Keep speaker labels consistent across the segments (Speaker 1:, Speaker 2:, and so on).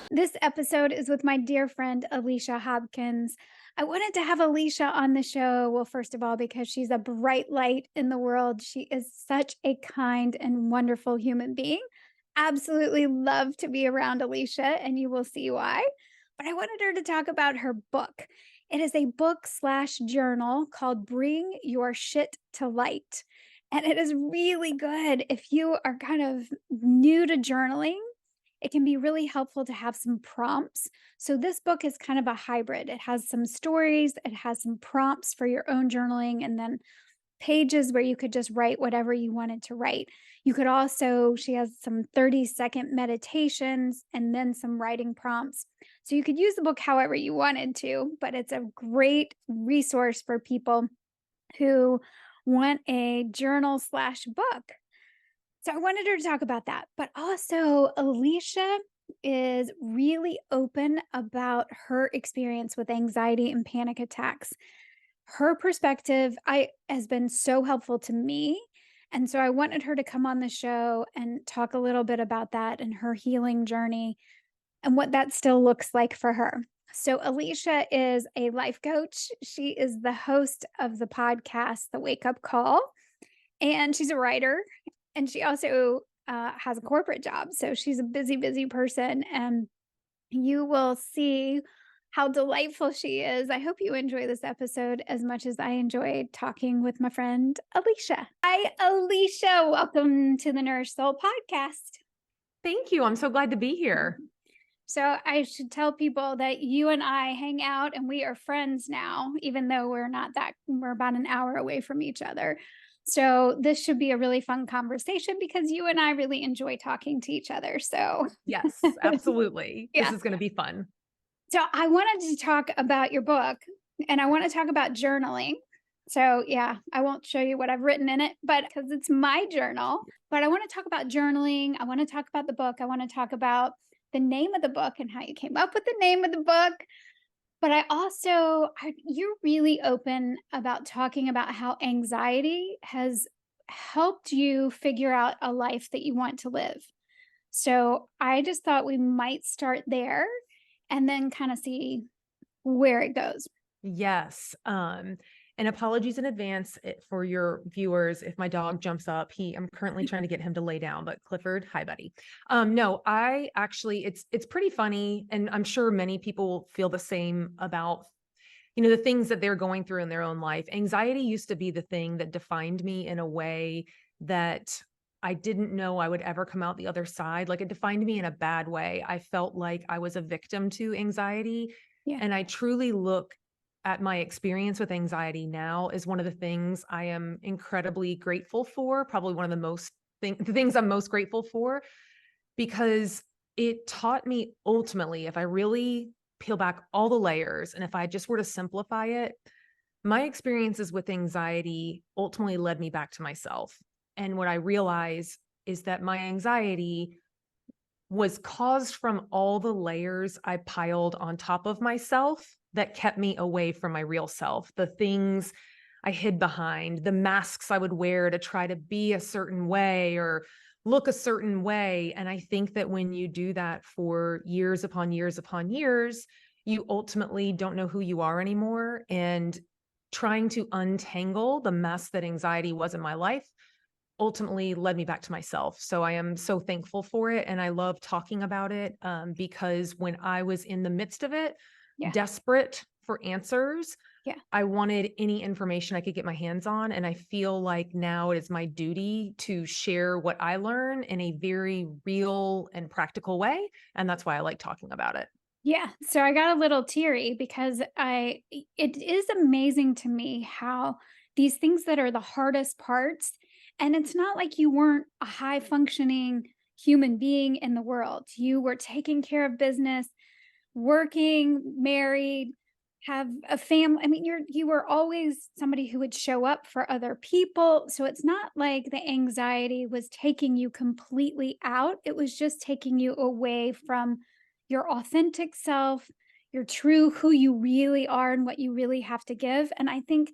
Speaker 1: This episode is with my dear friend, Alicia Hopkins. I wanted to have Alicia on the show. Well, first of all, because she's a bright light in the world. She is such a kind and wonderful human being. Absolutely love to be around Alicia, and you will see why. But I wanted her to talk about her book. It is a book/journal called Bring Your Shit to Light. And it is really good if you are kind of new to journaling. It can be really helpful to have some prompts. So, this book is kind of a hybrid. It has some stories, it has some prompts for your own journaling, and then pages where you could just write whatever you wanted to write. You could also, she has some 30-second meditations and then some writing prompts. So, you could use the book however you wanted to, but it's a great resource for people who want a journal/book. So I wanted her to talk about that. But also, Alicia is really open about her experience with anxiety and panic attacks. Her perspective has been so helpful to me. And so I wanted her to come on the show and talk a little bit about that and her healing journey and what that still looks like for her. So, Alicia is a life coach. She is the host of the podcast, The Wake Up Call, and she's a writer. And she also has a corporate job. So she's a busy, busy person. And you will see how delightful she is. I hope you enjoy this episode as much as I enjoyed talking with my friend, Alicia. Hi, Alicia. Welcome to the Nourish Soul podcast.
Speaker 2: Thank you. I'm so glad to be here.
Speaker 1: So I should tell people that you and I hang out and we are friends now, even though we're about an hour away from each other. So this should be a really fun conversation because you and I really enjoy talking to each other. So
Speaker 2: Yes, absolutely.
Speaker 1: Yeah.
Speaker 2: This is going to be fun.
Speaker 1: So I wanted to talk about your book and I want to talk about journaling. So yeah, I won't show you what I've written in it, but because it's my journal, but I want to talk about journaling. I want to talk about the book. I want to talk about the name of the book and how you came up with the name of the book. But you're really open about talking about how anxiety has helped you figure out a life that you want to live. So I just thought we might start there and then kind of see where it goes.
Speaker 2: Yes. And apologies in advance for your viewers if my dog jumps up. I'm currently trying to get him to lay down, but Clifford, hi buddy. No, I actually it's pretty funny, and I'm sure many people feel the same about the things that they're going through in their own life. Anxiety used to be the thing that defined me in a way that I didn't know I would ever come out the other side. Like, it defined me in a bad way. I felt like I was a victim to anxiety.
Speaker 1: Yeah.
Speaker 2: And I truly look at my experience with anxiety now as one of the things I am incredibly grateful for, probably one of the things I'm most grateful for, because it taught me ultimately, if I really peel back all the layers and if I just were to simplify it, my experiences with anxiety ultimately led me back to myself. And what I realize is that my anxiety was caused from all the layers I piled on top of myself that kept me away from my real self, the things I hid behind, the masks I would wear to try to be a certain way or look a certain way. And I think that when you do that for years upon years upon years, you ultimately don't know who you are anymore. And trying to untangle the mess that anxiety was in my life ultimately led me back to myself. So I am so thankful for it. And I love talking about it because when I was in the midst of it, desperate for answers, I wanted any information I could get my hands on. And I feel like now it is my duty to share what I learn in a very real and practical way. And that's why I like talking about it.
Speaker 1: Yeah. So I got a little teary because it is amazing to me how these things that are the hardest parts, and it's not like you weren't a high functioning human being in the world. You were taking care of business, working, married, have a family. I mean, you were always somebody who would show up for other people. So it's not like the anxiety was taking you completely out. It was just taking you away from your authentic self, your true who you really are and what you really have to give. And I think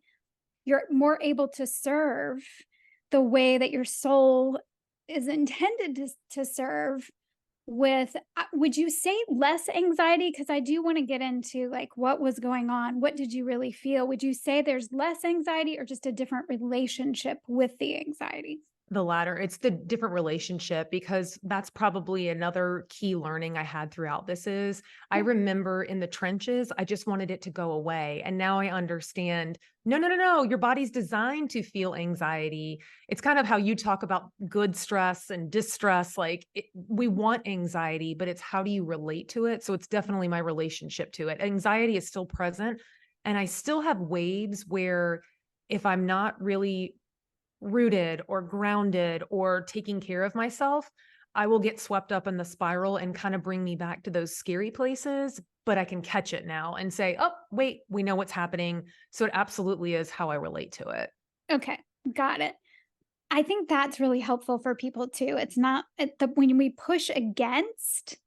Speaker 1: you're more able to serve the way that your soul is intended to serve would you say less anxiety? Because I do want to get into like what was going on. What did you really feel? Would you say there's less anxiety or just a different relationship with the anxiety?
Speaker 2: The latter, it's the different relationship because that's probably another key learning I had throughout this is I
Speaker 1: Yeah.
Speaker 2: remember in the trenches, I just wanted it to go away. And now I understand, no, no, no, no, your body's designed to feel anxiety. It's kind of how you talk about good stress and distress. Like we want anxiety, but it's how do you relate to it? So it's definitely my relationship to it. Anxiety is still present. And I still have waves where if I'm not really rooted or grounded or taking care of myself, I will get swept up in the spiral and kind of bring me back to those scary places, but I can catch it now and say, "Oh, wait, we know what's happening." So it absolutely is how I relate to it.
Speaker 1: Okay, got it. I think that's really helpful for people too. It's not when we push against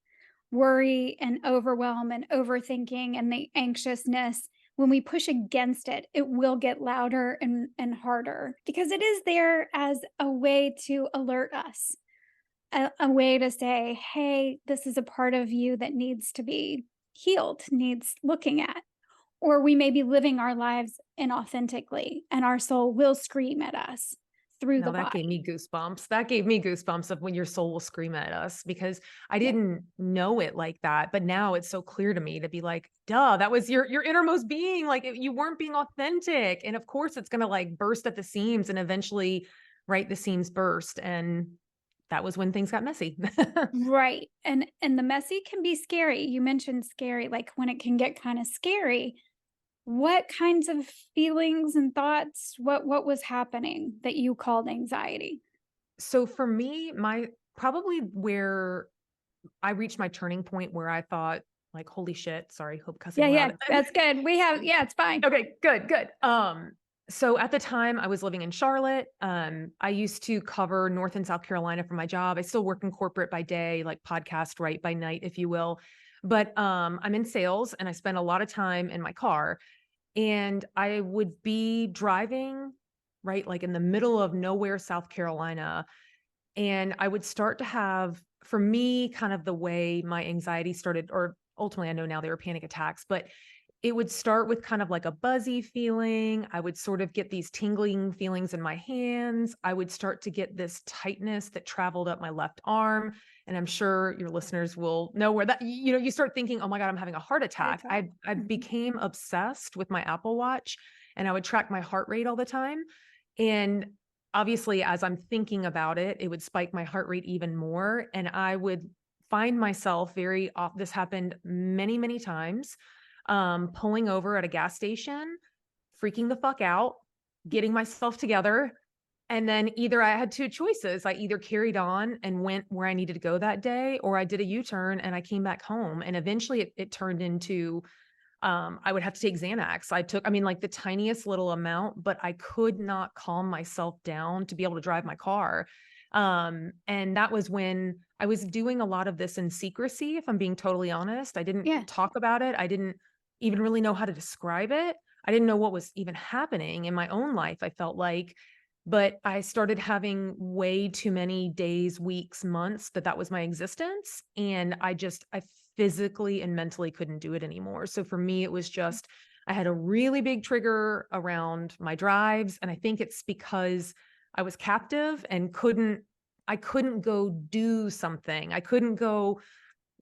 Speaker 1: worry and overwhelm and overthinking and the anxiousness, when we push against it, it will get louder and harder because it is there as a way to alert us, a way to say, hey, this is a part of you that needs to be healed, needs looking at. Or we may be living our lives inauthentically and our soul will scream at us through
Speaker 2: Now
Speaker 1: the
Speaker 2: that gave
Speaker 1: body.
Speaker 2: me goosebumps. That gave me goosebumps of when your soul will scream at us because I
Speaker 1: Yeah.
Speaker 2: didn't know it like that, but now it's so clear to me to be like, "Duh, that was your innermost being, like, you weren't being authentic." And of course, it's gonna, like, burst at the seams and eventually, right, the seams burst, and that was when things got messy.
Speaker 1: Right. And the messy can be scary. You mentioned scary, like when it can get kind of scary. What kinds of feelings and thoughts, what was happening that you called anxiety?
Speaker 2: So for me, my probably where I reached my turning point where I thought, like, "Holy shit," sorry, hope
Speaker 1: Yeah,
Speaker 2: cussing
Speaker 1: yeah,
Speaker 2: loud.
Speaker 1: that's good. We have yeah, it's fine.
Speaker 2: Okay, good, good. So at the time I was living in Charlotte. I used to cover North and South Carolina for my job. I still work in corporate by day, like podcast right by night, if you will. But I'm in sales and I spend a lot of time in my car. And I would be driving, right, like in the middle of nowhere, South Carolina. And I would start to have, for me, kind of the way my anxiety started, or ultimately I know now they were panic attacks, but it would start with kind of like a buzzy feeling. I would sort of get these tingling feelings in my hands. I would start to get this tightness that traveled up my left arm. And I'm sure your listeners will know where that, you start thinking, oh my God, I'm having a heart
Speaker 1: Heart
Speaker 2: attack.
Speaker 1: attack.
Speaker 2: I
Speaker 1: Mhm.
Speaker 2: became obsessed with my Apple Watch and I would track my heart rate all the time. And obviously, as I'm thinking about it, it would spike my heart rate even more. And I would find myself very off. This happened many, many times, pulling over at a gas station, freaking the fuck out, getting myself together. And then either I had two choices. I either carried on and went where I needed to go that day, or I did a U-turn and I came back home. And eventually it turned into I would have to take Xanax. I mean, like the tiniest little amount, but I could not calm myself down to be able to drive my car. And that was when I was doing a lot of this in secrecy, if I'm being totally honest. I didn't
Speaker 1: Yeah,
Speaker 2: talk about it. I didn't even really know how to describe it. I didn't know what was even happening in my own life, I felt like. But I started having way too many days, weeks, months that was my existence. And I physically and mentally couldn't do it anymore. So for me, it was just, I had a really big trigger around my drives. And I think it's because I was captive and I couldn't go do something. I couldn't go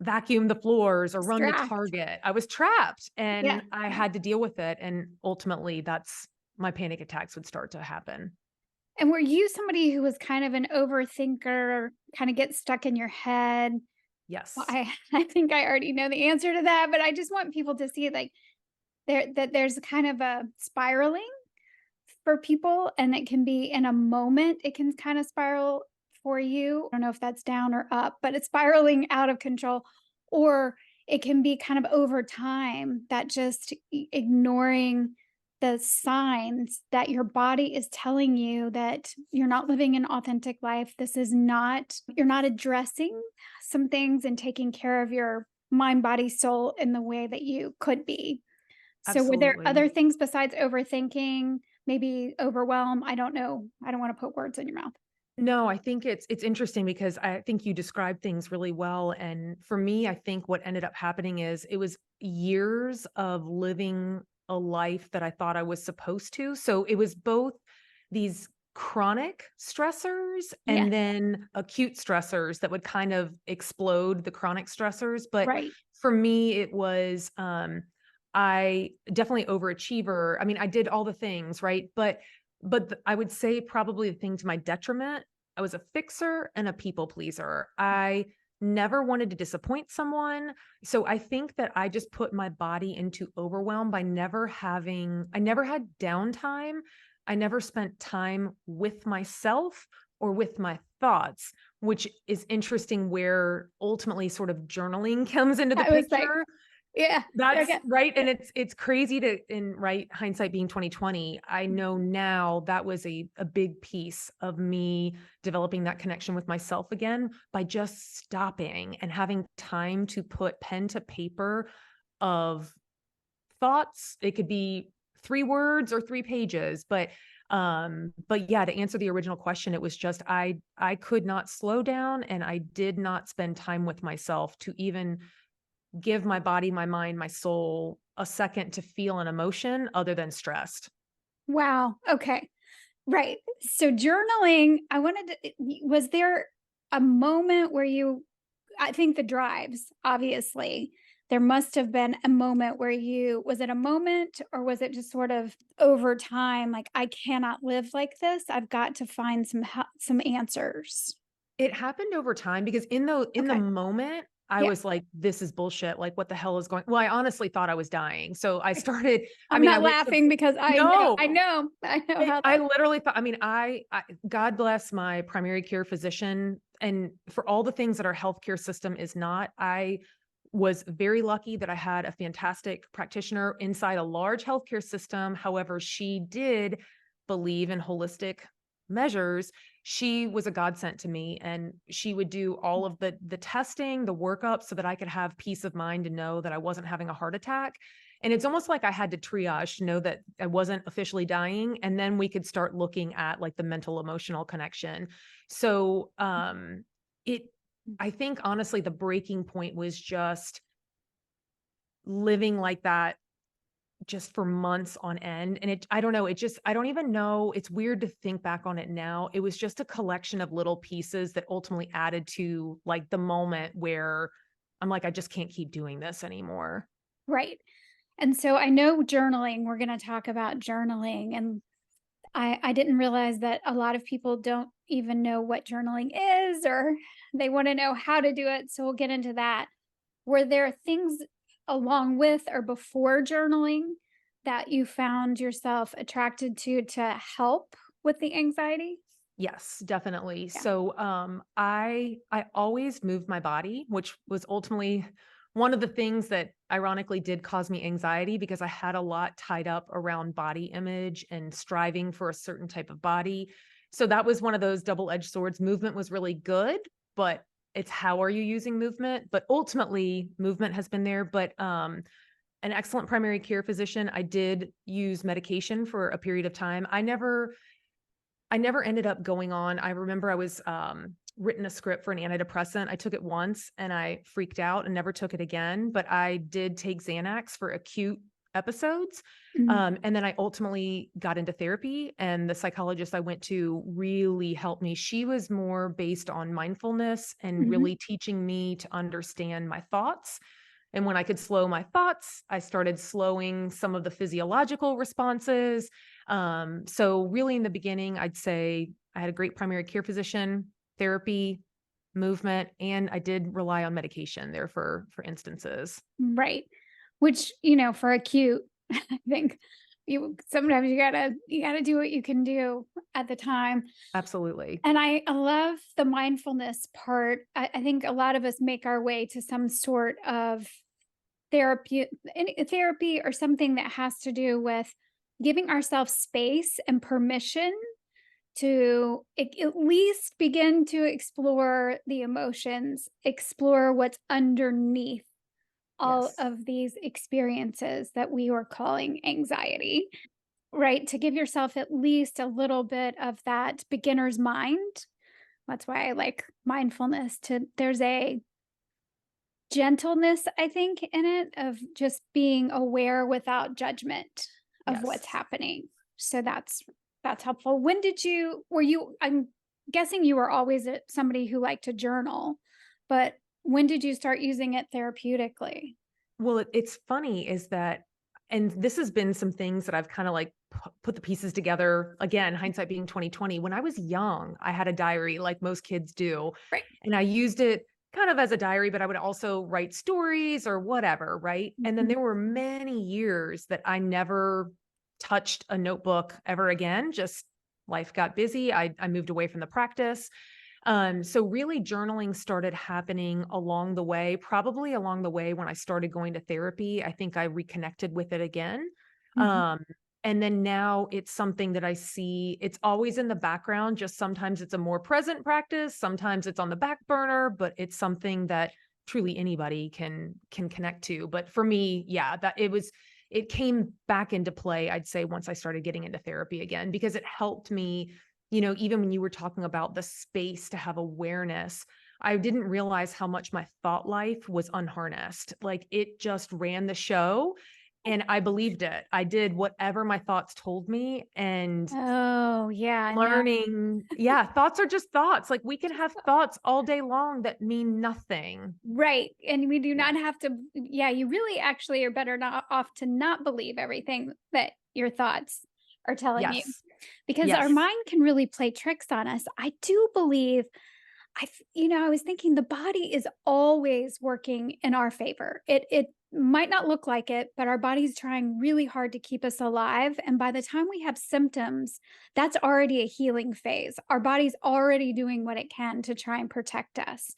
Speaker 2: vacuum the floors or run to
Speaker 1: distract.
Speaker 2: Target. I was trapped
Speaker 1: Yeah,
Speaker 2: and I
Speaker 1: yeah.
Speaker 2: had to deal with it. And ultimately that's my panic attacks would start to happen.
Speaker 1: And were you somebody who was kind of an overthinker, kinda get stuck in your head? Well,
Speaker 2: Yes.
Speaker 1: I I think I already know the answer to that, but I just want people to see, like, there's kind of a spiraling for people, and it can be in a moment, it can kinda spiral for you. I don't know if that's down or up, but it's spiraling out of control, or it can be kind of over time that just ignoring the signs that your body is telling you that you're not living an authentic life. This is not you're not addressing some things and taking care of your mind, body, soul in the way that you could be. So were there
Speaker 2: Absolutely.
Speaker 1: other things besides overthinking, maybe overwhelm? I don't know. I don't wanna put words in your mouth.
Speaker 2: No, I think it's interesting because I think you described things really well, and for me, I think what ended up happening is it was years of living a life that I thought I was supposed to. So it was both these chronic stressors
Speaker 1: Yeah,
Speaker 2: and then acute stressors that would kind of explode the chronic stressors. But
Speaker 1: right.
Speaker 2: for me, it was I definitely overachiever. I mean, I did all the things, right? But I would say probably the thing to my detriment, I was a fixer and a people pleaser. I never wanted to disappoint someone. So I think that I just put my body into overwhelm by I never had downtime. I never spent time with myself or with my thoughts, which is interesting where ultimately sort of journaling comes into the
Speaker 1: I was like,
Speaker 2: picture.
Speaker 1: yeah,
Speaker 2: That's
Speaker 1: okay.
Speaker 2: right,
Speaker 1: Yeah.
Speaker 2: and it's crazy to in right hindsight being 2020, I know now that was a big piece of me developing that connection with myself again by just stopping and having time to put pen to paper of thoughts. It could be 3 words or 3 pages, but yeah, to answer the original question, it was just I could not slow down and I did not spend time with myself to even give my body, my mind, my soul a second to feel an emotion other than stressed.
Speaker 1: Wow. Okay. Right. So journaling, I wanted to, was there a moment where I think the drives, obviously, there must have been a moment where was it a moment or was it just sort of over time? Like, I cannot live like this. I've got to find some answers.
Speaker 2: It happened over time because in the
Speaker 1: Okay.
Speaker 2: moment, I
Speaker 1: Yeah.
Speaker 2: was like, "This is bullshit, like, what the hell is going." Well, I honestly thought I was dying, so I started I
Speaker 1: I'm
Speaker 2: mean, I
Speaker 1: not
Speaker 2: went to
Speaker 1: laughing because
Speaker 2: No,
Speaker 1: I know how
Speaker 2: I
Speaker 1: that.
Speaker 2: literally thought I mean, I God bless my primary care physician, and for all the things that our healthcare system is not, I was very lucky that I had a fantastic practitioner inside a large healthcare system. However, she did believe in holistic measures. She was a godsend to me, and she would do all of the testing, the workup so that I could have peace of mind to know that I wasn't having a heart attack. And it's almost like I had to triage to know that I wasn't officially dying, and then we could start looking at, like, the mental emotional connection. So, it I think honestly the breaking point was just living like that just for months on end, and I don't know, I don't even know, it's weird to think back on it now. It was just a collection of little pieces that ultimately added to, like, the moment where I'm like, "I just can't keep doing this anymore."
Speaker 1: Right. And so I know journaling, we're going to talk about journaling. And I didn't realize that a lot of people don't even know what journaling is or they want to know how to do it. So we'll get into that. Were there things along with or before journaling that you found yourself attracted to help with the anxiety?
Speaker 2: Yes, definitely.
Speaker 1: Yeah.
Speaker 2: So, I always moved my body, which was ultimately one of the things that ironically did cause me anxiety because I had a lot tied up around body image and striving for a certain type of body. So that was one of those double-edged swords. Movement was really good, but it's how are you using movement? But ultimately, movement has been there. But an excellent primary care physician. I did use medication for a period of time. I never ended up going on. I remember I was, written a script for an antidepressant. I took it once and I freaked out and never took it again, but I did take Xanax for acute episodes.
Speaker 1: Mhm.
Speaker 2: And then I ultimately got into therapy, and the psychologist I went to really helped me. She was more based on mindfulness and
Speaker 1: Mhm.
Speaker 2: really teaching me to understand my thoughts. And when I could slow my thoughts, I started slowing some of the physiological responses. So really in the beginning, I'd say I had a great primary care physician, therapy, movement, and I did rely on medication there for instances.
Speaker 1: Right. Which, for acute, I think you sometimes you gotta do what you can do at the time.
Speaker 2: Absolutely.
Speaker 1: And I love the mindfulness part. I think a lot of us make our way to some sort of therapy or something that has to do with giving ourselves space and permission to at least begin to explore the emotions, explore what's underneath all
Speaker 2: Yes.
Speaker 1: of these experiences that we were calling anxiety, right? To give yourself at least a little bit of that beginner's mind. That's why I like mindfulness there's a gentleness, I think, in it of just being aware without judgment of what's
Speaker 2: Yes.
Speaker 1: happening. So that's helpful. When did you were you I'm guessing you were always somebody who liked to journal, but when did you start using it therapeutically?
Speaker 2: Well, it's funny is that, and this has been some things that I've kind of like put the pieces together. Again, hindsight being 2020. When I was young, I had a diary like most kids do,
Speaker 1: Right.
Speaker 2: and I used it kind of as a diary, but I would also write stories or whatever, right? And then
Speaker 1: Mhm.
Speaker 2: there were many years that I never touched a notebook ever again. Just life got busy. I moved away from the practice. So really journaling started happening along the way, probably along the way when I started going to therapy. I think I reconnected with it again.
Speaker 1: Mhm.
Speaker 2: Um, and then now it's something that I see, it's always in the background, just sometimes it's a more present practice, sometimes it's on the back burner, but it's something that truly anybody can connect to. But for me, yeah, it came back into play, I'd say, once I started getting into therapy again, because it helped me, even when you were talking about the space to have awareness, I didn't realize how much my thought life was unharnessed. Like it just ran the show and I believed it. I did whatever my thoughts told me and
Speaker 1: Oh, yeah, no.
Speaker 2: yeah, thoughts are just thoughts. Like we can have thoughts all day long that mean nothing.
Speaker 1: Right, and we do
Speaker 2: Yeah.
Speaker 1: not have to yeah, you really actually are better not off to not believe everything that your thoughts are telling you,
Speaker 2: Yes.
Speaker 1: because our
Speaker 2: Yes.
Speaker 1: mind can really play tricks on us. I do believe I was thinking the body is always working in our favor. It might not look like it, but our body's trying really hard to keep us alive, and by the time we have symptoms, that's already a healing phase. Our body's already doing what it can to try and protect us.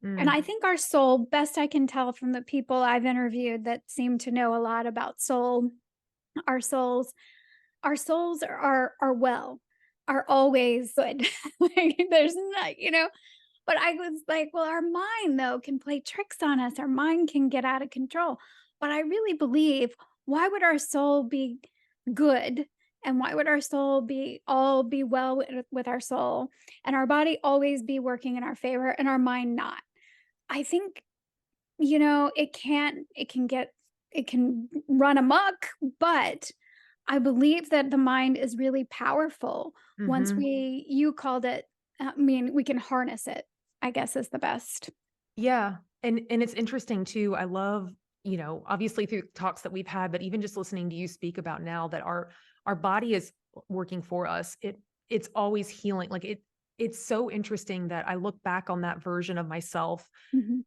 Speaker 1: And
Speaker 2: Mm.
Speaker 1: I think our soul, best I can tell from the people I've interviewed that seem to know a lot about soul, our souls, our souls are well, are always good. Like there's not, but I was like, well, our mind though can play tricks on us. Our mind can get out of control. But I really believe why would our soul be good? And why would our soul be well with our soul and our body always be working in our favor and our mind not? I think, it can run amok, but I believe that the mind is really powerful once
Speaker 2: Mhm.
Speaker 1: you called it, I mean, we can harness it, I guess is the best.
Speaker 2: Yeah. And it's interesting too. I love, obviously through talks that we've had, but even just listening to you speak about now that our body is working for us. It's always healing. Like it's so interesting that I look back on that version of myself.
Speaker 1: Mhm,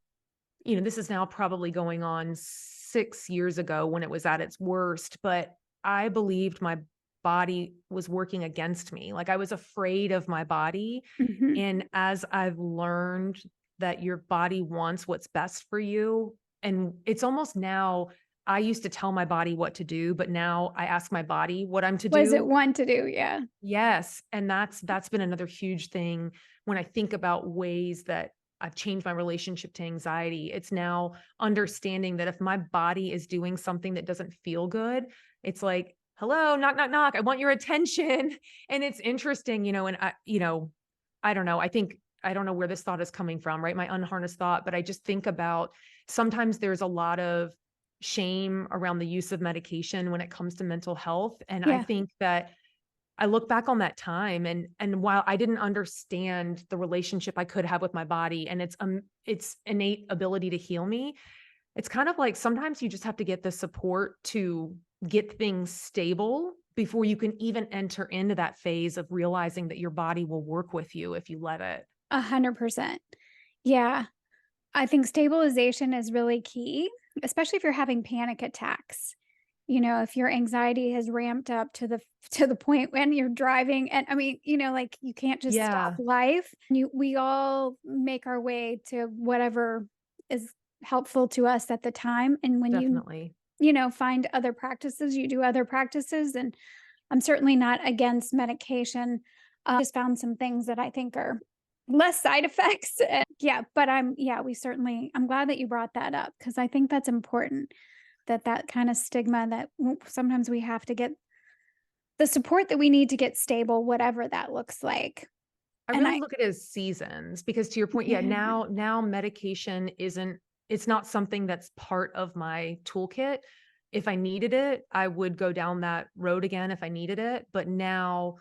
Speaker 2: This is now probably going on 6 years ago when it was at its worst, but I believed my body was working against me. Like I was afraid of my body.
Speaker 1: mhm.
Speaker 2: And as I've learned that your body wants what's best for you, and it's almost now I used to tell my body what to do, but now I ask my body what I'm to
Speaker 1: What does it
Speaker 2: do.
Speaker 1: want to do? Yeah.
Speaker 2: Yes, and that's been another huge thing when I think about ways that I've changed my relationship to anxiety. It's now understanding that if my body is doing something that doesn't feel good, it's like, "Hello, knock, knock, knock. I want your attention." And it's interesting, and I don't know. I don't know where this thought is coming from, right? My unharnessed thought, but I just think about sometimes there's a lot of shame around the use of medication when it comes to mental health, and I
Speaker 1: Yeah.
Speaker 2: think that I look back on that time and while I didn't understand the relationship I could have with my body and its innate ability to heal me, it's kind of like sometimes you just have to get the support to get things stable before you can even enter into that phase of realizing that your body will work with you if you let it.
Speaker 1: 100%. Yeah. I think stabilization is really key, especially if you're having panic attacks. If your anxiety has ramped up to the point when you're driving and I mean, like you can't just stop
Speaker 2: Yeah,
Speaker 1: life. We all make our way to whatever is helpful to us at the time. And when
Speaker 2: definitely.
Speaker 1: find other practices, you do other practices. And I'm certainly not against medication. Just found some things that I think are less side effects. And yeah, but I'm glad that you brought that up because I think that's important that kind of stigma that sometimes we have to get the support that we need to get stable, whatever that looks like.
Speaker 2: I
Speaker 1: And
Speaker 2: really
Speaker 1: I
Speaker 2: look at it as seasons because to your point, yeah,
Speaker 1: yeah,
Speaker 2: now medication it's not something that's part of my toolkit. If I needed it, I would go down that road again if I needed it. But now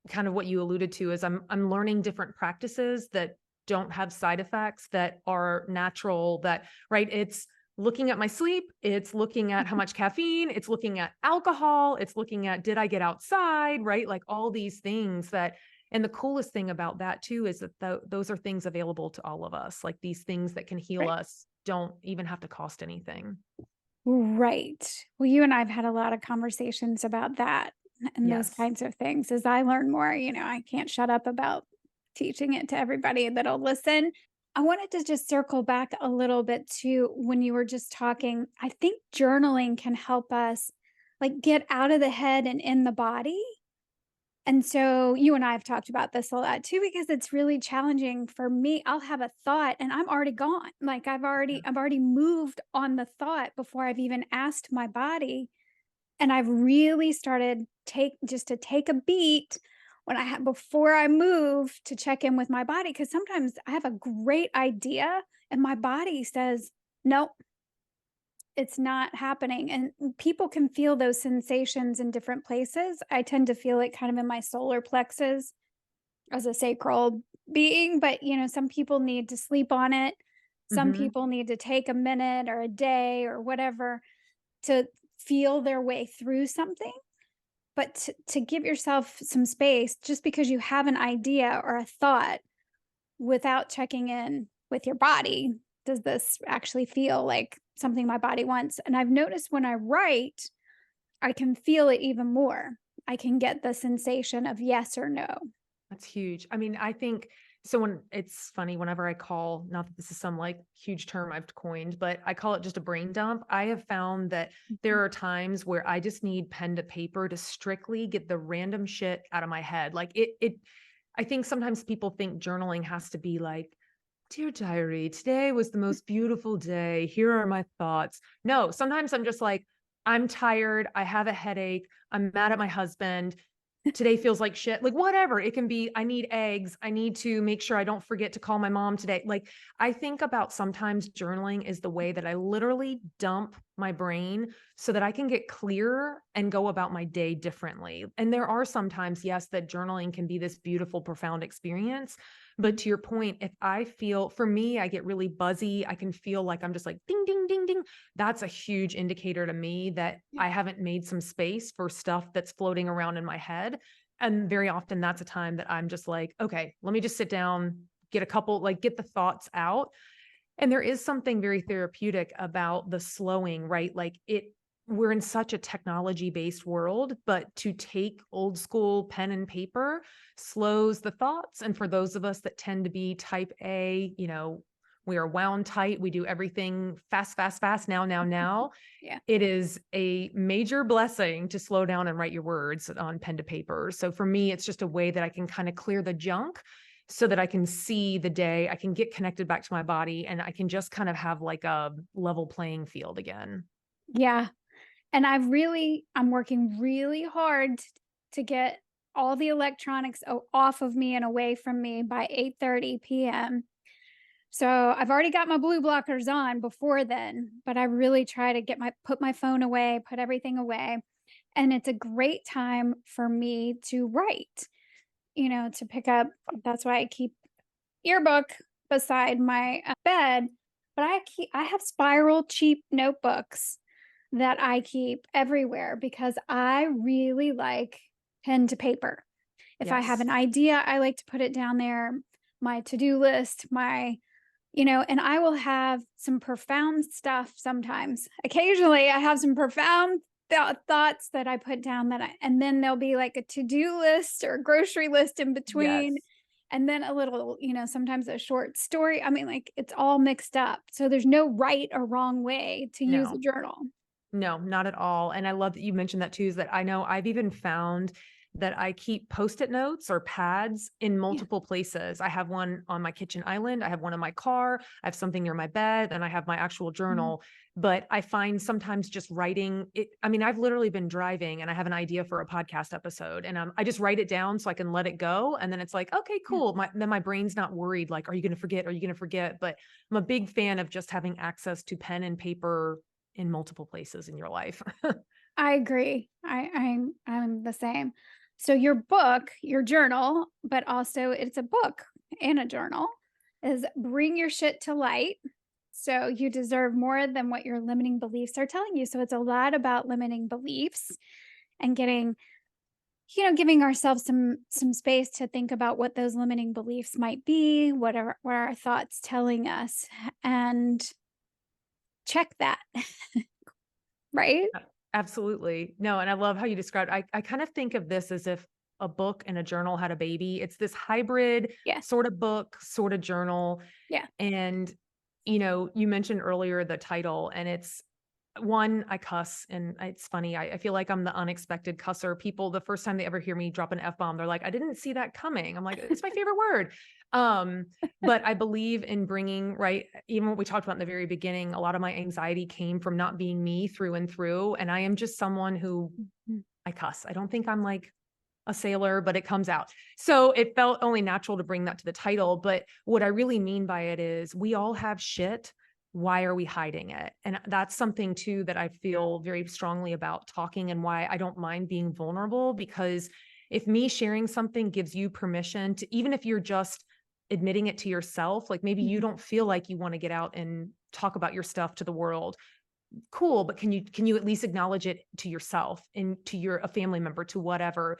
Speaker 2: kind of what you alluded to is I'm learning different practices that don't have side effects that are natural that right it's looking at my sleep, it's looking at how much caffeine, it's looking at alcohol, it's looking at did I get outside, right? Like all these things that and the coolest thing about that too is that those are things available to all of us. Like these things that can heal
Speaker 1: right.
Speaker 2: us don't even have to cost anything.
Speaker 1: Right. Well, you and I've had a lot of conversations about that and those
Speaker 2: Yes.
Speaker 1: kinds of things. As I learn more, I can't shut up about teaching it to everybody that'll listen. I wanted to just circle back a little bit to when you were just talking. I think journaling can help us like get out of the head and in the body. And so you and I have talked about this a lot too, because it's really challenging for me. I'll have a thought and I'm already gone. Like
Speaker 2: Yeah.
Speaker 1: I've already moved on the thought before I've even asked my body. And I've really started to take a beat when I have before I move to check in with my body. Cause sometimes I have a great idea and my body says, nope, it's not happening, and people can feel those sensations in different places. I tend to feel it kind of in my solar plexus as a sacral being, but, some people need to sleep on it. Some
Speaker 2: Mhm.
Speaker 1: people need to take a minute or a day or whatever to feel their way through something, but to give yourself some space just because you have an idea or a thought without checking in with your body. Does this actually feel like something my body wants? And I've noticed when I write, I can feel it even more. I can get the sensation of yes or no.
Speaker 2: That's huge. I mean, I think so when it's funny, whenever I call, not that this is some like huge term I've coined, but I call it just a brain dump. I have found that there
Speaker 1: Mhm.
Speaker 2: are times where I just need pen to paper to strictly get the random shit out of my head. Like I think sometimes people think journaling has to be like, dear diary, today was the most beautiful day. Here are my thoughts. No, sometimes I'm just like, I'm tired. I have a headache. I'm mad at my husband today feels like shit, like whatever. It can be, I need eggs. I need to make sure I don't forget to call my mom today. Like, I think about sometimes journaling is the way that I literally dump my brain so that I can get clearer and go about my day differently. And there are sometimes, yes, that journaling can be this beautiful, profound experience. But to your point, if I feel, for me, I get really buzzy, I can feel like I'm just like ding, ding, ding, ding. That's a huge indicator to me that
Speaker 1: Yeah.
Speaker 2: I haven't made some space for stuff that's floating around in my head. And very often that's a time that I'm just like, okay, let me just sit down, get a couple, like get the thoughts out. And there is something very therapeutic about the slowing, right? We're in such a technology based world, but to take old school pen and paper slows the thoughts. And for those of us that tend to be type A, we are wound tight. We do everything fast, fast, fast, now, now, now.
Speaker 1: Yeah.
Speaker 2: It is a major blessing to slow down and write your words on pen to paper. So for me, it's just a way that I can kind of clear the junk so that I can see the day, I can get connected back to my body, and I can just kind of have like a level playing field again.
Speaker 1: Yeah. And I'm working really hard to get all the electronics off of me and away from me by 8:30 p.m. So I've already got my blue blockers on before then, but I really try to put my phone away, put everything away. And it's a great time for me to write, to pick up. That's why I keep yearbook beside my bed, but I have spiral cheap notebooks that I keep everywhere because I really like pen to paper. If I have
Speaker 2: Yes.
Speaker 1: an idea, I like to put it down there, my to-do list, and I will have some profound stuff sometimes. Occasionally, I have some profound thoughts that I put down and then there'll be like a to-do list or a grocery list in between.
Speaker 2: Yes.
Speaker 1: And then a little, sometimes a short story. I mean, like it's all mixed up. So there's no right or wrong way to use a
Speaker 2: No.
Speaker 1: journal.
Speaker 2: No, not at all. And I love that you mentioned that too, is that I know I've even found that I keep Post-it notes or pads in
Speaker 1: Yeah.
Speaker 2: multiple places. I have one on my kitchen island, I have one in my car, I have something near my bed, and I have my actual
Speaker 1: Mhm.
Speaker 2: journal. But I find sometimes just writing it, I mean, I've literally been driving and I have an idea for a podcast episode, and I just write it down so I can let it go. And then it's like, okay,
Speaker 1: Yeah.
Speaker 2: cool. Then my brain's not worried, like, are you going to forget? Are you going to forget? But I'm a big fan of just having access to pen and paper in multiple places in your life.
Speaker 1: I agree. I'm the same. So your book, your journal, but also it's a book and a journal, is Bring Your Shit to Light. So you deserve more than what your limiting beliefs are telling you. So it's a lot about limiting beliefs and getting, giving ourselves some space to think about what those limiting beliefs might be, what are our thoughts telling us, and check that, right?
Speaker 2: Absolutely. No, and I love how you described I kind of think of this as if a book and a journal had a baby. It's this hybrid
Speaker 1: Yeah.
Speaker 2: sort of book, sort of journal.
Speaker 1: Yeah.
Speaker 2: And, you mentioned earlier the title, and it's one, I cuss, and it's funny. I feel like I'm the unexpected cusser. People, the first time they ever hear me drop an F bomb, they're like, I didn't see that coming. I'm like, it's my favorite word. Um, but I believe in bringing, right, even what we talked about in the very beginning, a lot of my anxiety came from not being me through and through. And I am just someone who
Speaker 1: Mhm.
Speaker 2: I cuss. I don't think I'm like a sailor, but it comes out. So it felt only natural to bring that to the title. But what I really mean by it is we all have shit. Why are we hiding it? And that's something too that I feel very strongly about talking, and why I don't mind being vulnerable, because if me sharing something gives you permission to, even if you're just admitting it to yourself, like maybe you
Speaker 1: Mhm.
Speaker 2: don't feel like you want to get out and talk about your stuff to the world, cool, but can you at least acknowledge it to yourself and to your a family member, to whatever.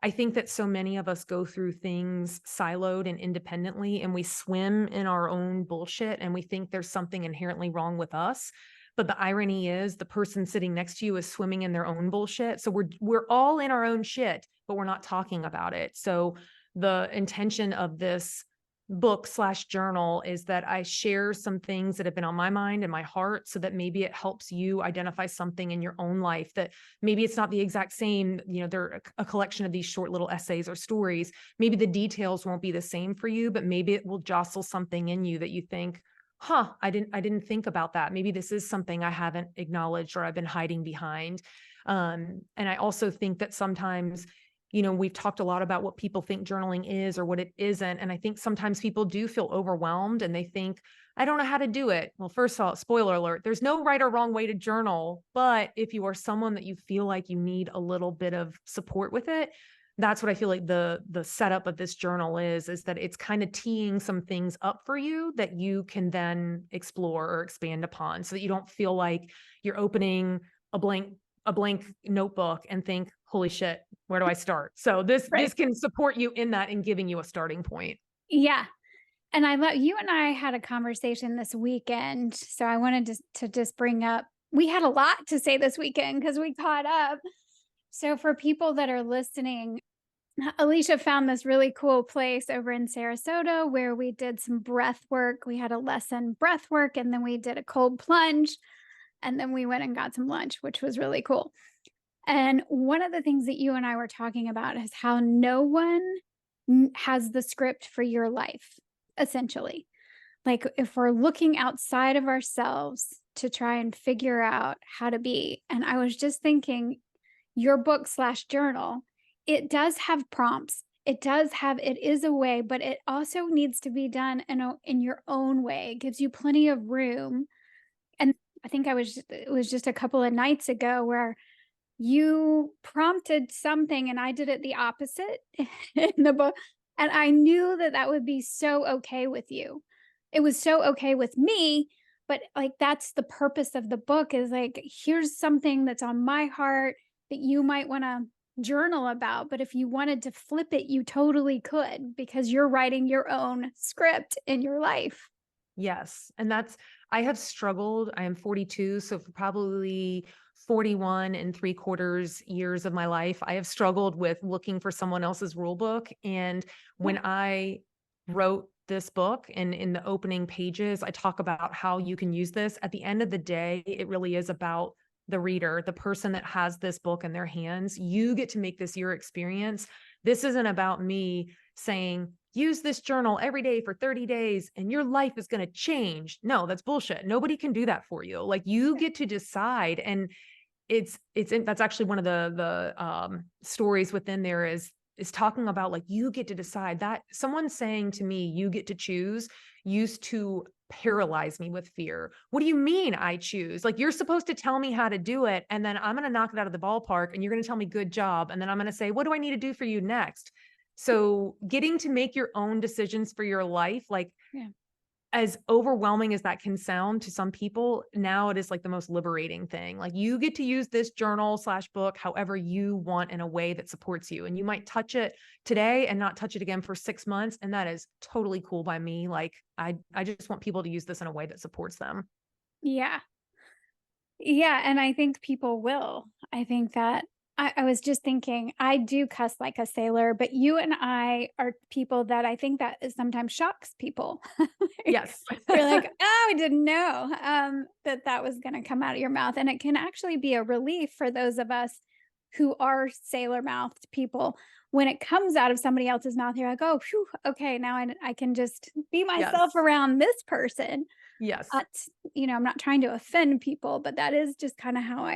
Speaker 2: I think that so many of us go through things siloed and independently, and we swim in our own bullshit, and we think there's something inherently wrong with us. But the irony is the person sitting next to you is swimming in their own bullshit. So we're all in our own shit, but we're not talking about it. So the intention of this book slash journal is that I share some things that have been on my mind and my heart, so that maybe it helps you identify something in your own life that maybe it's not the exact same, they're a collection of these short little essays or stories. Maybe the details won't be the same for you, but maybe it will jostle something in you that you think, huh, I didn't think about that. Maybe this is something I haven't acknowledged or I've been hiding behind. And I also think that sometimes, we've talked a lot about what people think journaling is or what it isn't. And I think sometimes people do feel overwhelmed and they think, I don't know how to do it. Well, first of all, spoiler alert, there's no right or wrong way to journal. But if you are someone that you feel like you need a little bit of support with it, that's what I feel like the setup of this journal is that it's kind of teeing some things up for you that you can then explore or expand upon, so that you don't feel like you're opening a blank notebook and think, holy shit, where do I start? So this
Speaker 1: Right.
Speaker 2: can support you in that and giving you a starting point.
Speaker 1: Yeah. And I love you and I had a conversation this weekend. So I wanted to just bring up, we had a lot to say this weekend because we caught up. So for people that are listening, Alicia found this really cool place over in Sarasota where we did some breath work. We had a lesson breath work, and then we did a cold plunge, and then we went and got some lunch, which was really cool. And one of the things that you and I were talking about is how no one has the script for your life, essentially. Like, if we're looking outside of ourselves to try and figure out how to be. And I was just thinking, your book slash journal, it does have prompts. It is a way, but it also needs to be done in your own way. It gives you plenty of room. And I think it was just a couple of nights ago where you prompted something and I did it the opposite in the book, and I knew that that would be so okay with you. It was so okay with me, but, like, that's the purpose of the book, is, like, here's something that's on my heart that you might wanna journal about, but if you wanted to flip it, you totally could, because you're writing your own script in your life.
Speaker 2: Yes. And I have struggled. I am 42. So for probably 41 and 3/4 years of my life, I have struggled with looking for someone else's rule book. And
Speaker 1: Yeah.
Speaker 2: when I wrote this book, and in the opening pages, I talk about how you can use this. At the end of the day, it really is about the reader, the person that has this book in their hands. You get to make this your experience. This isn't about me saying, use this journal every day for 30 days and your life is going to change. No, that's bullshit. Nobody can do that for you. Like, you get to decide. And that's actually one of the stories within there is talking about, like, you get to decide. That someone saying to me, you get to choose, used to paralyze me with fear. What do you mean I choose? Like, you're supposed to tell me how to do it, and then I'm going to knock it out of the ballpark, and you're going to tell me good job, and then I'm going to say, what do I need to do for you next? So getting to make your own decisions for your life, like,
Speaker 1: Yeah.
Speaker 2: as overwhelming as that can sound to some people, now it is like the most liberating thing. Like, you get to use this journal/book however you want, in a way that supports you. And you might touch it today and not touch it again for 6 months. And that is totally cool by me. Like, I just want people to use this in a way that supports them.
Speaker 1: Yeah. Yeah, and I think people will. I think that I was just thinking, I do cuss like a sailor, but you and I are people that I think that is sometimes shocks people. Like,
Speaker 2: Yes.
Speaker 1: you're like, "Oh, I didn't know, that that was gonna come out of your mouth," and it can actually be a relief for those of us who are sailor-mouthed people. When it comes out of somebody else's mouth, you're like, "Oh, phew, okay, now I can just be myself
Speaker 2: Yes.
Speaker 1: around this person."
Speaker 2: Yes.
Speaker 1: Not, I'm not trying to offend people, but that is just kinda how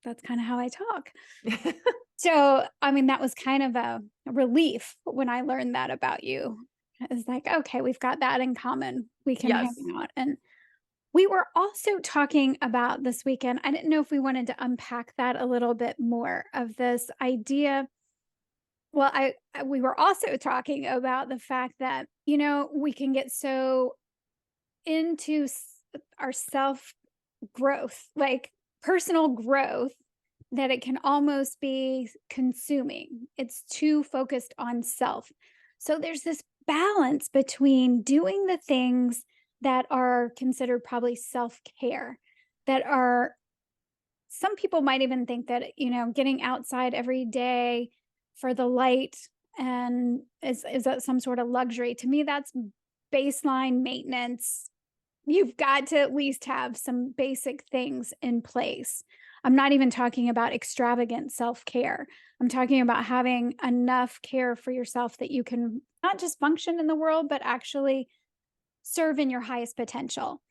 Speaker 1: that's kinda how I talk. So, I mean, that was kind of a relief when I learned that about you. It's like, "Okay, we've got that in common. We can hang
Speaker 2: Yes.
Speaker 1: out." And we were also talking about this weekend, I didn't know if we wanted to unpack that a little bit more, of this idea. Well, we were also talking about the fact that, we can get so into our self growth, like personal growth, that it can almost be consuming. It's too focused on self. So there's this balance between doing the things that are considered probably self care, that are, some people might even think that, getting outside every day for the light and is that some sort of luxury. To me, that's baseline maintenance. You've got to at least have some basic things in place. I'm not even talking about extravagant self-care. I'm talking about having enough care for yourself that you can not just function in the world, but actually serve in your highest potential.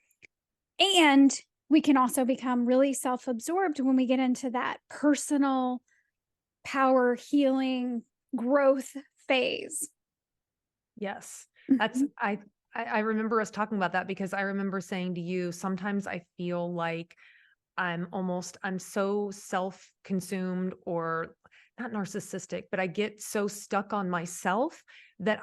Speaker 1: And we can also become really self-absorbed when we get into that personal power healing growth phase.
Speaker 2: Yes. That's
Speaker 1: Mhm.
Speaker 2: I remember us talking about that, because I remember saying to you, sometimes I feel like I'm so self-consumed, or not narcissistic, but I get so stuck on myself that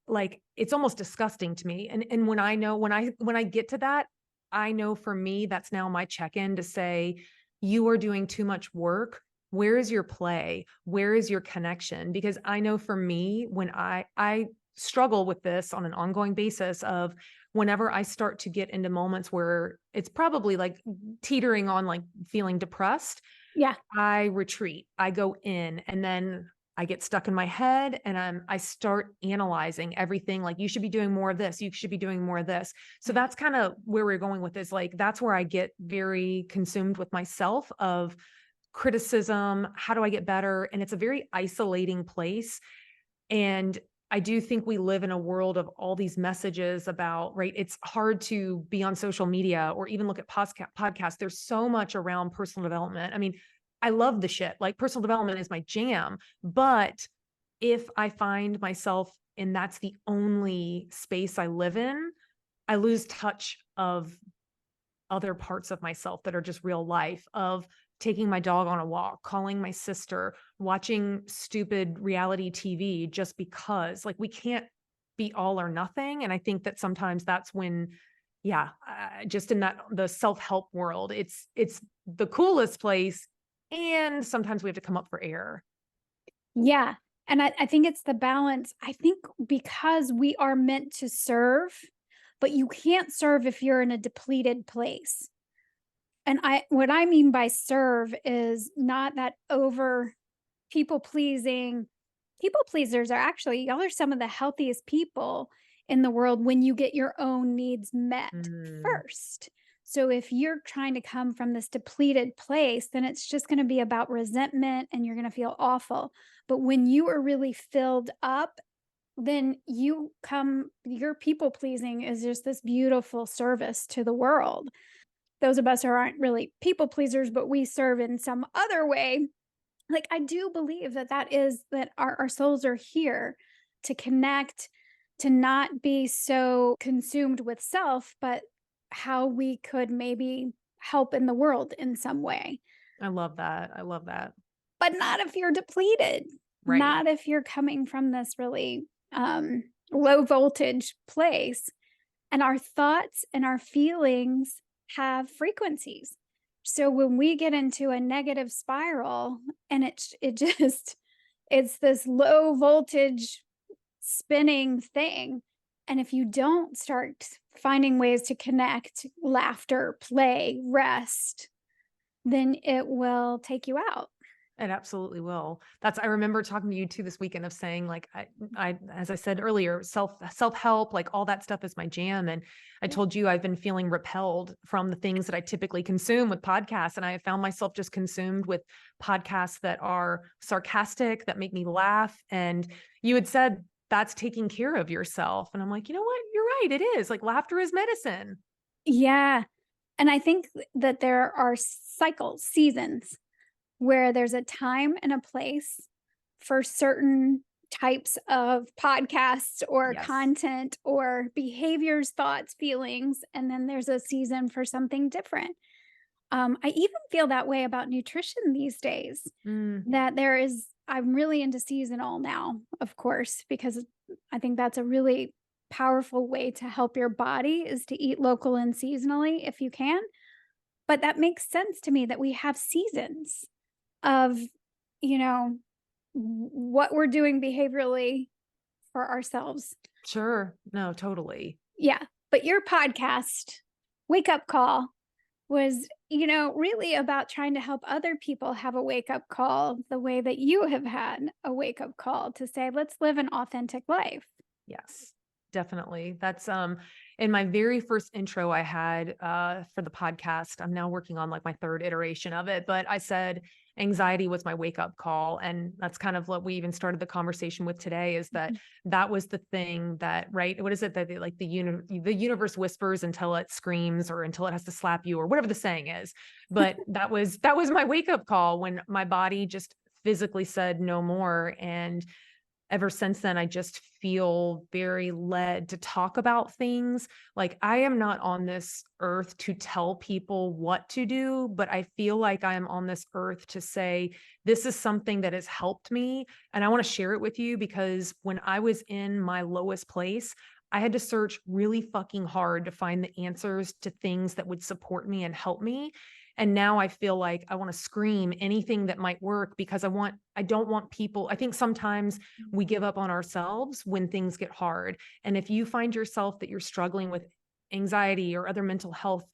Speaker 2: like, it's almost disgusting to me. And when I know, when I get to that, I know for me, that's now my check-in to say, you are doing too much work. Where is your play? Where is your connection? Because I know for me, when I struggle with this on an ongoing basis, of whenever I start to get into moments where it's probably like teetering on, like, feeling depressed,
Speaker 1: Yeah.
Speaker 2: I retreat. I go in, and then I get stuck in my head, and I start analyzing everything, like, you should be doing more of this, you should be doing more of this. So
Speaker 1: Yeah.
Speaker 2: that's kind of where we're going with this. Like, that's where I get very consumed with myself, of criticism. How do I get better? And it's a very isolating place. And I do think we live in a world of all these messages about, right? It's hard to be on social media or even look at podcasts. There's so much around personal development. I mean, I love the shit. Like, personal development is my jam. But if I find myself and that's the only space I live in, I lose touch of other parts of myself that are just real life, of taking my dog on a walk, calling my sister, watching stupid reality TV just because. Like, we can't be all or nothing. And I think that sometimes that's when, yeah, just in that the self-help world, it's the coolest place. And sometimes we have to come up for air.
Speaker 1: Yeah. And I think it's the balance. I think because we are meant to serve, but you can't serve if you're in a depleted place. And what I mean by serve is not that over people pleasing. People pleasers are actually, y'all are some of the healthiest people in the world when you get your own needs met
Speaker 2: Mm,
Speaker 1: first. So if you're trying to come from this depleted place, then it's just going to be about resentment and you're going to feel awful. But when you are really filled up, then your people pleasing is just this beautiful service to the world. Those of us who aren't really people pleasers, but we serve in some other way. Like, I do believe that our souls are here to connect, to not be so consumed with self, but how we could maybe help in the world in some way.
Speaker 2: I love that. I love that.
Speaker 1: But not if you're depleted,
Speaker 2: Right.
Speaker 1: not if you're coming from this really low voltage place. And our thoughts and our feelings have frequencies. So when we get into a negative spiral and it's this low voltage spinning thing, and if you don't start finding ways to connect, laughter, play, rest, then it will take you out.
Speaker 2: It absolutely will. I remember talking to you too this weekend of saying like, as I said earlier, self-help, like all that stuff is my jam. And I told you I've been feeling repelled from the things that I typically consume with podcasts. And I have found myself just consumed with podcasts that are sarcastic, that make me laugh. And you had said that's taking care of yourself. And I'm like, you know what? You're right. It is like laughter is medicine.
Speaker 1: Yeah. And I think that there are cycles, seasons where there's a time and a place for certain types of podcasts or
Speaker 2: Yes.
Speaker 1: content or behaviors, thoughts, feelings, and then there's a season for something different. I even feel that way about nutrition these days,
Speaker 2: Mm,
Speaker 1: that I'm really into seasonal now, of course, because I think that's a really powerful way to help your body is to eat local and seasonally if you can. But that makes sense to me that we have seasons of, you know, what we're doing behaviorally for ourselves.
Speaker 2: sure. No, totally.
Speaker 1: Yeah. But your podcast, Wake Up Call, was, really about trying to help other people have a wake up call the way that you have had a wake up call to say, let's live an authentic life.
Speaker 2: Yes, definitely. That's in my very first intro I had for the podcast. I'm now working on like my third iteration of it, but I said anxiety was my wake up call, and that's kind of what we even started the conversation with today is that
Speaker 1: Mhm.
Speaker 2: that was the thing that, right? What is it that they, like the universe whispers until it screams or until it has to slap you or whatever the saying is. But that was my wake up call when my body just physically said no more. And ever since then, I just feel very led to talk about things. Like, I am not on this earth to tell people what to do, but I feel like I am on this earth to say, this is something that has helped me. And I want to share it with you because when I was in my lowest place, I had to search really fucking hard to find the answers to things that would support me and help me. And now I feel like I want to scream anything that might work because I don't want people. I think sometimes we give up on ourselves when things get hard. And if you find yourself that you're struggling with anxiety or other mental health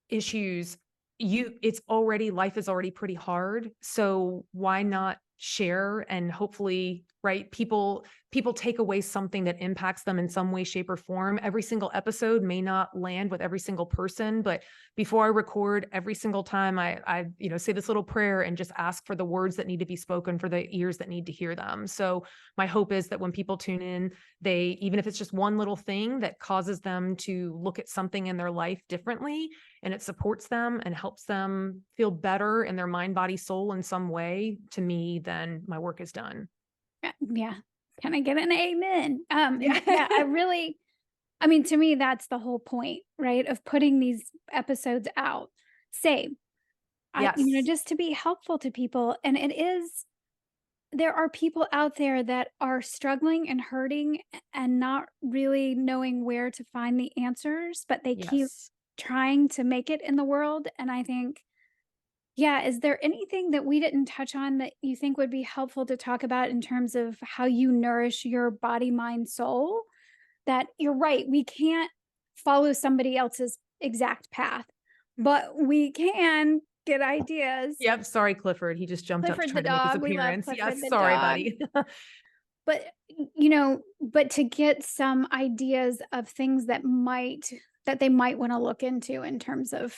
Speaker 2: issues, life is already pretty hard. So why not share and hopefully, right, people take away something that impacts them in some way, shape, or form. Every single episode may not land with every single person, but before I record, every single time I say this little prayer and just ask for the words that need to be spoken for the ears that need to hear them. So my hope is that when people tune in, even if it's just one little thing that causes them to look at something in their life differently, and it supports them and helps them feel better in their mind, body, soul in some way, to me, then my work is done.
Speaker 1: Yeah. Can I get an amen?
Speaker 2: Yeah.
Speaker 1: Yeah, I mean, to me, that's the whole point, right? Of putting these episodes out. Same.
Speaker 2: Yes.
Speaker 1: Just to be helpful to people. And there are people out there that are struggling and hurting and not really knowing where to find the answers, but they keep
Speaker 2: Yes.
Speaker 1: trying to make it in the world. And I think, yeah, is there anything that we didn't touch on that you think would be helpful to talk about in terms of how you nourish your body, mind, soul? That you're right, we can't follow somebody else's exact path, but we can get ideas.
Speaker 2: Yep. Sorry, Clifford. He just jumped up to
Speaker 1: Clifford the
Speaker 2: try to make his
Speaker 1: dog, we love
Speaker 2: appearance.
Speaker 1: Clifford
Speaker 2: Yes.
Speaker 1: the
Speaker 2: Sorry,
Speaker 1: dog.
Speaker 2: buddy.
Speaker 1: But, but to get some ideas of things that might that they might want to look into in terms of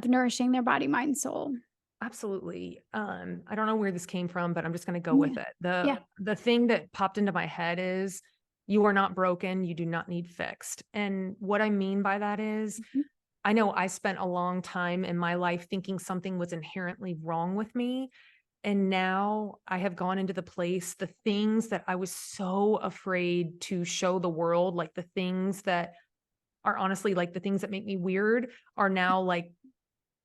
Speaker 1: nourishing their body, mind, soul.
Speaker 2: Absolutely. I don't know where this came from, but I'm just going to go
Speaker 1: Yeah.
Speaker 2: with it.
Speaker 1: Yeah.
Speaker 2: The thing that popped into my head is you are not broken, you do not need fixed. And what I mean by that is
Speaker 1: Mhm.
Speaker 2: I know I spent a long time in my life thinking something was inherently wrong with me. And now I have gone into the place, the things that I was so afraid to show the world, like the things that are honestly like the things that make me weird are now like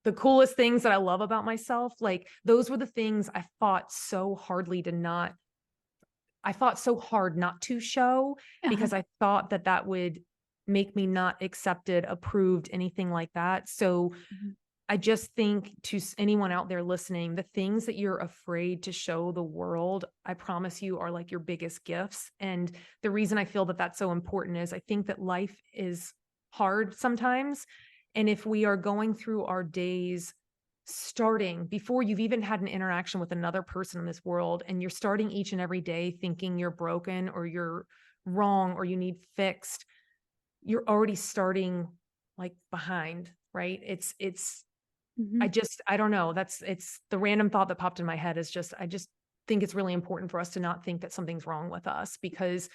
Speaker 2: the coolest things that I love about myself. Like those were the things I fought so hard not to show
Speaker 1: Uh-huh.
Speaker 2: because I thought that that would make me not accepted, approved, anything like that. So
Speaker 1: Mhm.
Speaker 2: I just think to anyone out there listening, the things that you're afraid to show the world, I promise you are like your biggest gifts. And the reason I feel that that's so important is I think that life is hard sometimes. And if we are going through our days starting before you've even had an interaction with another person in this world, and you're starting each and every day thinking you're broken or you're wrong or you need fixed, you're already starting like behind, right?
Speaker 1: Mhm.
Speaker 2: I don't know. It's the random thought that popped in my head is just, I just think it's really important for us to not think that something's wrong with us because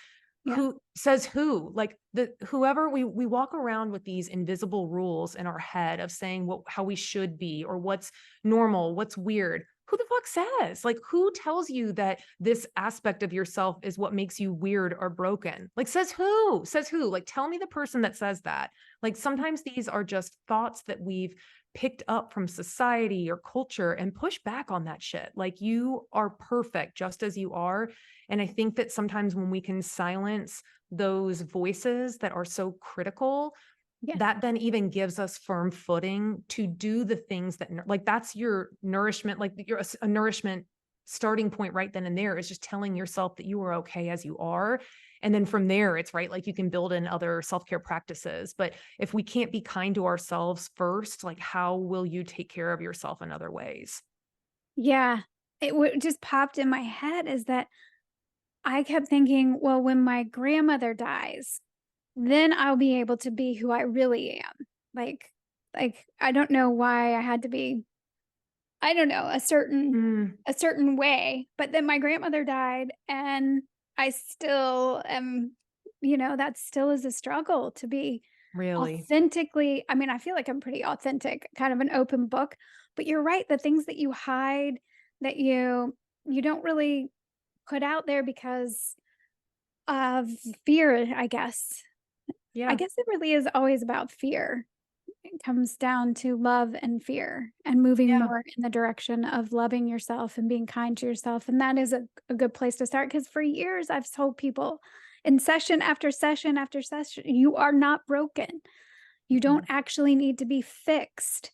Speaker 1: Yeah.
Speaker 2: who says who? Like whoever we walk around with these invisible rules in our head of saying how we should be or what's normal, what's weird. Who the fuck says? Like who tells you that this aspect of yourself is what makes you weird or broken? Like says who? Says who? Like tell me the person that says that. Like sometimes these are just thoughts that we've picked up from society or culture and push back on that shit. Like you are perfect just as you are. And I think that sometimes when we can silence those voices that are so critical,
Speaker 1: Yeah.
Speaker 2: that then even gives us firm footing to do the things that like that's your nourishment, like your a nourishment starting point right then and there is just telling yourself that you are okay as you are. And then from there, it's right, like you can build in other self-care practices. But if we can't be kind to ourselves first, like how will you take care of yourself in other ways?
Speaker 1: Yeah. Just popped in my head is that I kept thinking, well, when my grandmother dies, then I'll be able to be who I really am. Like I don't know why I had to be, I don't know,
Speaker 2: Mm,
Speaker 1: a certain way, but then my grandmother died and I still am, that still is a struggle to be
Speaker 2: really?
Speaker 1: authentically. I mean, I feel like I'm pretty authentic, kind of an open book, but you're right, the things that you hide that you don't really put out there because of fear, I guess. I
Speaker 2: Yeah.
Speaker 1: guess it really is always about fear. It comes down to love and fear and moving
Speaker 2: Yeah.
Speaker 1: more in the direction of loving yourself and being kind to yourself. And that is a good place to start because for years I've told people in session after session after session, you are not broken. You don't
Speaker 2: Mhm.
Speaker 1: actually need to be fixed.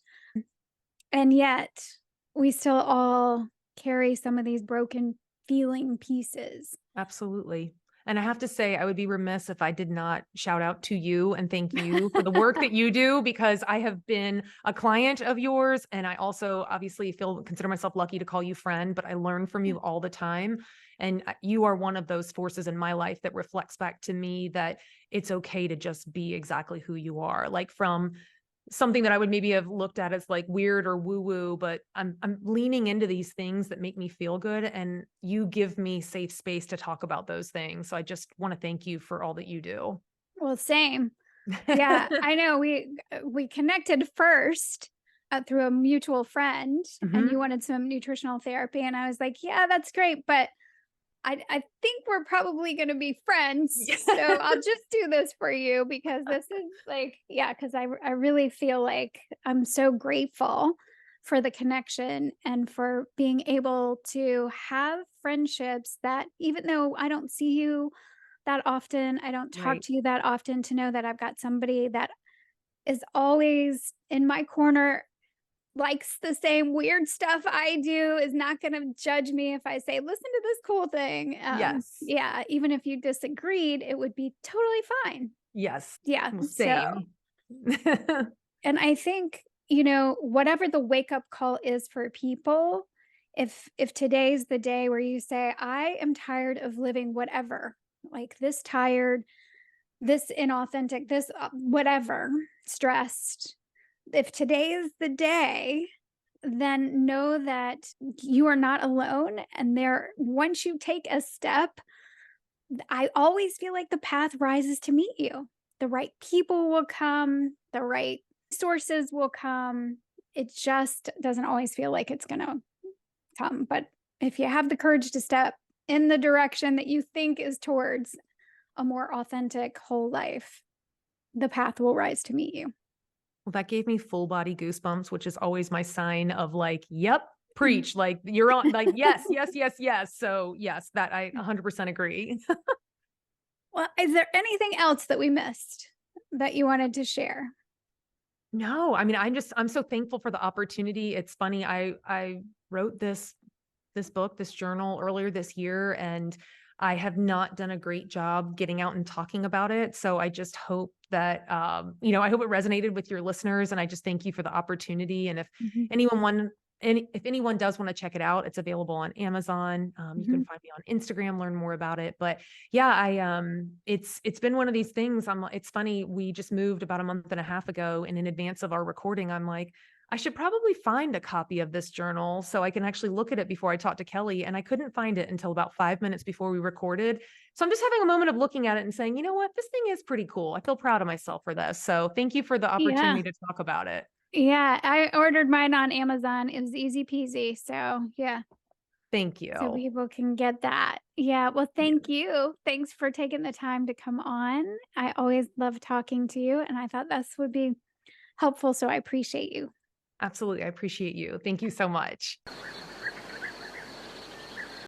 Speaker 1: And yet we still all carry some of these broken feeling pieces.
Speaker 2: Absolutely. And I have to say, I would be remiss if I did not shout out to you and thank you for the work that you do because I have been a client of yours. And I also obviously consider myself lucky to call you friend, but I learn from
Speaker 1: Yeah.
Speaker 2: you all the time. And you are one of those forces in my life that reflects back to me that it's okay to just be exactly who you are. Like from something that I would maybe have looked at as like weird or woo woo, but I'm leaning into these things that make me feel good and you give me safe space to talk about those things. So I just want to thank you for all that you do.
Speaker 1: Well, same. Yeah, I know we connected first, through a mutual friend, and you
Speaker 2: Mhm.
Speaker 1: wanted some nutritional therapy, and I was like, "Yeah, that's great, but I think we're probably gonna be friends, so I'll just do this for you because this is like," yeah, because I really feel like I'm so grateful for the connection and for being able to have friendships that even though I don't see you that often, I don't talk
Speaker 2: Right.
Speaker 1: to you that often, to know that I've got somebody that is always in my corner, likes the same weird stuff I do, is not gonna judge me if I say, "Listen to this cool thing."
Speaker 2: Yes.
Speaker 1: Yeah, even if you disagreed, it would be totally fine.
Speaker 2: Yes.
Speaker 1: Yeah,
Speaker 2: Well,
Speaker 1: so
Speaker 2: same.
Speaker 1: and I think, whatever the wake up call is for people, if today's the day where you say, "I am tired of living whatever, like this tired, this inauthentic, this whatever, stressed. If today is the day, then know that you are not alone. And once you take a step, I always feel like the path rises to meet you. The right people will come, the right sources will come. It just doesn't always feel like it's going to come. But if you have the courage to step in the direction that you think is towards a more authentic whole life, the path will rise to meet you.
Speaker 2: Well, that gave me full body goosebumps, which is always my sign of like, yep,
Speaker 1: Mhm.
Speaker 2: preach. Like you're on, like, yes, yes, yes, yes. So yes, that I 100% agree.
Speaker 1: Well, is there anything else that we missed that you wanted to share?
Speaker 2: No, I mean, I'm so thankful for the opportunity. It's funny. I wrote this book, this journal earlier this year, and I have not done a great job getting out and talking about it. So I just hope that, I hope it resonated with your listeners, and I just thank you for the opportunity. And if
Speaker 1: Mhm.
Speaker 2: anyone want, if anyone does want to check it out, it's available on Amazon. You can
Speaker 1: Mhm.
Speaker 2: find me on Instagram, learn more about it. But yeah, it's been one of these things. It's funny. We just moved about a month and a half ago, and in advance of our recording, I'm like, I should probably find a copy of this journal so I can actually look at it before I talk to Kelli. And I couldn't find it until about 5 minutes before we recorded. So I'm just having a moment of looking at it and saying, you know what, this thing is pretty cool. I feel proud of myself for this. So thank you for the
Speaker 1: Yeah.
Speaker 2: opportunity to talk about it.
Speaker 1: Yeah, I ordered mine on Amazon. It was easy peasy. So, yeah.
Speaker 2: Thank
Speaker 1: So
Speaker 2: you.
Speaker 1: people can get that. Yeah, well,
Speaker 2: Yeah,
Speaker 1: thank you. Thanks for taking the time to come on. I always love talking to you, and I thought this would be helpful, so I appreciate you.
Speaker 2: absolutely. I appreciate you. Thank you so much.